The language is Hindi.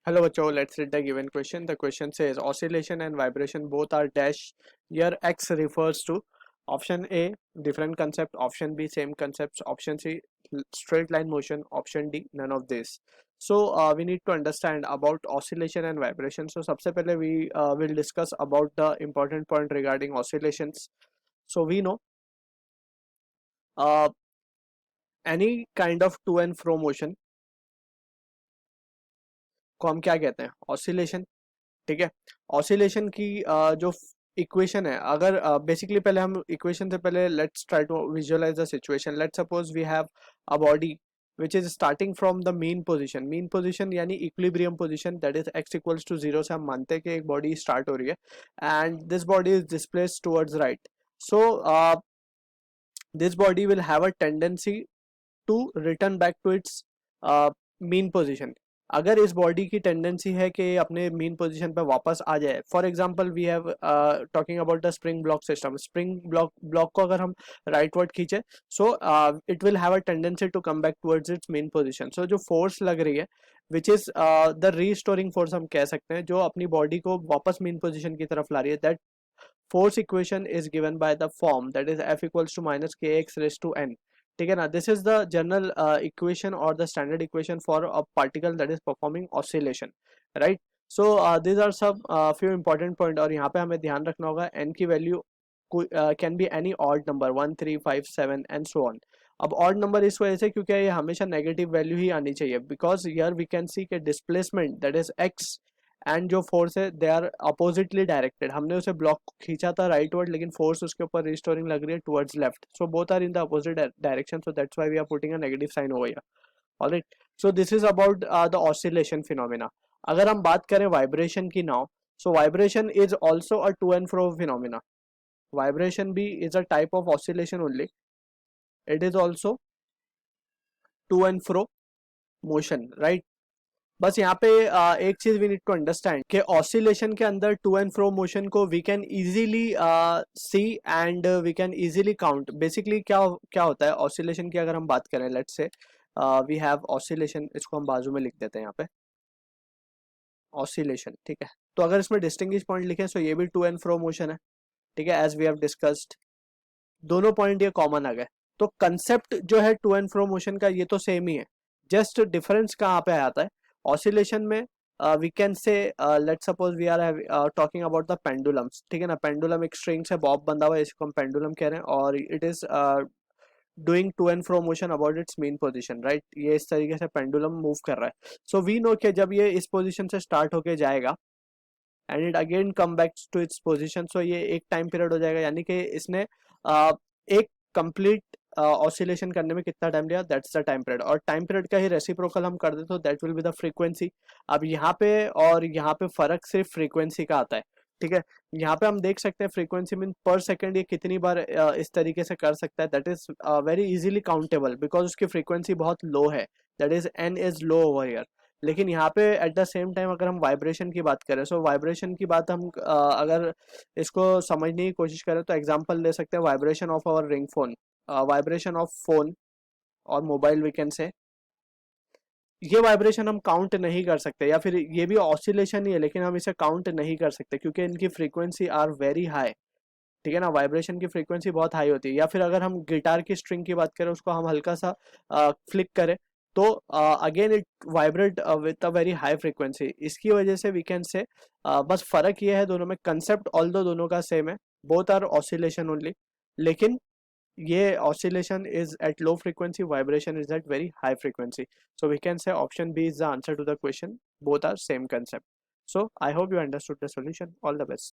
Hello बच्चों, let's read the given question. The question says oscillation and vibration both are dash. Here X refers to option A different concept, option B same concepts, option C straight line motion, option D none of this. So we need to understand about oscillation and vibration. So सबसे पहले we will discuss about the important point regarding oscillations. So we know uh, any kind of to and fro motion को हम क्या कहते हैं, ऑसिलेशन. ठीक है. ऑसिलेशन की जो इक्वेशन है, अगर बेसिकली पहले हम इक्वेशन से पहले let's try to visualize the situation. Let's suppose we have a body which is starting from the mean position यानी equilibrium position, that is x equals to 0 से हम मानते हैं कि एक बॉडी स्टार्ट हो रही है and this body is displaced towards right. So this body will have a tendency to return back to its mean position. अगर इस बॉडी की टेंडेंसी है कि अपने मीन पोजीशन पे वापस आ जाए, for example we have talking about the spring block system. Spring block को अगर हम राइट वर्ड खींचे, so it will have a tendency to come back towards its mean position. So जो फोर्स लग रही है which is the restoring force हम कह सकते हैं, जो अपनी बॉडी को वापस मीन पोजीशन की तरफ ला रही है, that force equation is given by the form that is F equals to minus kx raised to n. ठीक है ना. This is the general equation और the standard equation for a particle that is performing oscillation, right. So this are सब फ्यू इंपॉर्टेंट पॉइंट, और यहाँ पे हमें ध्यान रखना होगा n की value can be any odd number 1 3 5 7 and so on. अब ऑड नंबर इस वजह से क्योंकि ये हमेशा नेगेटिव वैल्यू ही आनी चाहिए, because here we can see के displacement that is x and जो फोर्स है दे आर अपोजिटली डायरेक्टेड. हमने उसे ब्लॉक खींचा था राइट वर्ड, लेकिन फोर्स उसके ऊपर रिस्टोरिंग लग रही है towards left. So both are in the opposite direction, so that's why we are putting a negative sign over here. Alright. So this is about the oscillation phenomena. अगर हम बात करें वाइब्रेशन की now, so vibration is also a to and fro phenomena. Vibration भी is a type of oscillation only. It is also to and fro motion, right. बस यहाँ पे एक चीज वी नीड टू अंडरस्टैंड कि ऑसिलेशन के अंदर टू एंड फ्रो मोशन को we can easily see and we can easily count. Basically क्या क्या होता है ऑसिलेशन की, अगर हम बात करें, let's say we have oscillation, इसको हम बाजू में लिख देते हैं यहाँ पे ऑसिलेशन. ठीक है. तो अगर इसमें डिस्टिंग्विश पॉइंट लिखें तो ये भी टू एंड फ्रो मोशन है. ठीक है, एज वी हैव डिस्कस्ड दोनों पॉइंट ये कॉमन आ गए. तो कंसेप्ट जो है टू एंड फ्रो मोशन का ये तो सेम ही है, जस्ट डिफरेंस कहाँ पे आता है. ऑसिलेशन में we can say let's suppose we are talking about the pendulums. ठीक है ना. पेंडुलम एक स्ट्रिंग से बॉब बंधा हुआ है, इसको हम पेंडुलम कह रहे हैं, और it is doing to and fro motion about its mean position, right. ये इस तरीके से पेंडुलम मूव कर रहा है. सो वी नो कि जब ये इस पोजीशन से स्टार्ट होके जाएगा and it again come back to its position, so ये एक टाइम पीरियड हो जाएगा, यानी कि इसने एक कंप्लीट ऑसिलेशन करने में कितना टाइम लिया, दैट्स द टाइम पीरियड. और टाइम पीरियड का ही रेसिप्रोकल हम कर दे तो that will be the frequency. अब यहाँ पे और यहाँ पे फर्क सिर्फ फ्रीक्वेंसी का आता है. ठीक है. यहाँ पे हम देख सकते हैं फ्रीक्वेंसी मीन पर सेकंड ये कितनी बार इस तरीके से कर सकता है, that is very easily countable because उसकी फ्रीक्वेंसी बहुत लो है, that is an is low over here. लेकिन यहाँ पे एट द सेम टाइम अगर हम वाइब्रेशन की बात करें, सो वाइब्रेशन की बात हम अगर इसको समझने की कोशिश करें तो एग्जांपल दे सकते हैं vibration of our ring phone, vibration of phone और मोबाइल वी कैन से. ये वाइब्रेशन हम काउंट नहीं कर सकते, या फिर ये भी ऑसिलेशन ही है लेकिन हम इसे काउंट नहीं कर सकते क्योंकि इनकी फ्रीक्वेंसी आर वेरी हाई. ठीक है ना. वाइब्रेशन की फ्रीक्वेंसी बहुत हाई होती है. या फिर अगर हम गिटार की स्ट्रिंग की बात करें, उसको हम हल्का सा फ्लिक करें तो again it vibrate with a very high frequency. इसकी वजह से वी कैन से बस फर्क ये है दोनों में, कंसेप्ट ऑल्दो दोनों का सेम है, बोथ आर ऑसिलेशन ओनली, लेकिन ये oscillation is at low frequency, vibration is at very high frequency. So we can say option B is the answer to the question. Both are same concept. So I hope you understood the solution. All the best.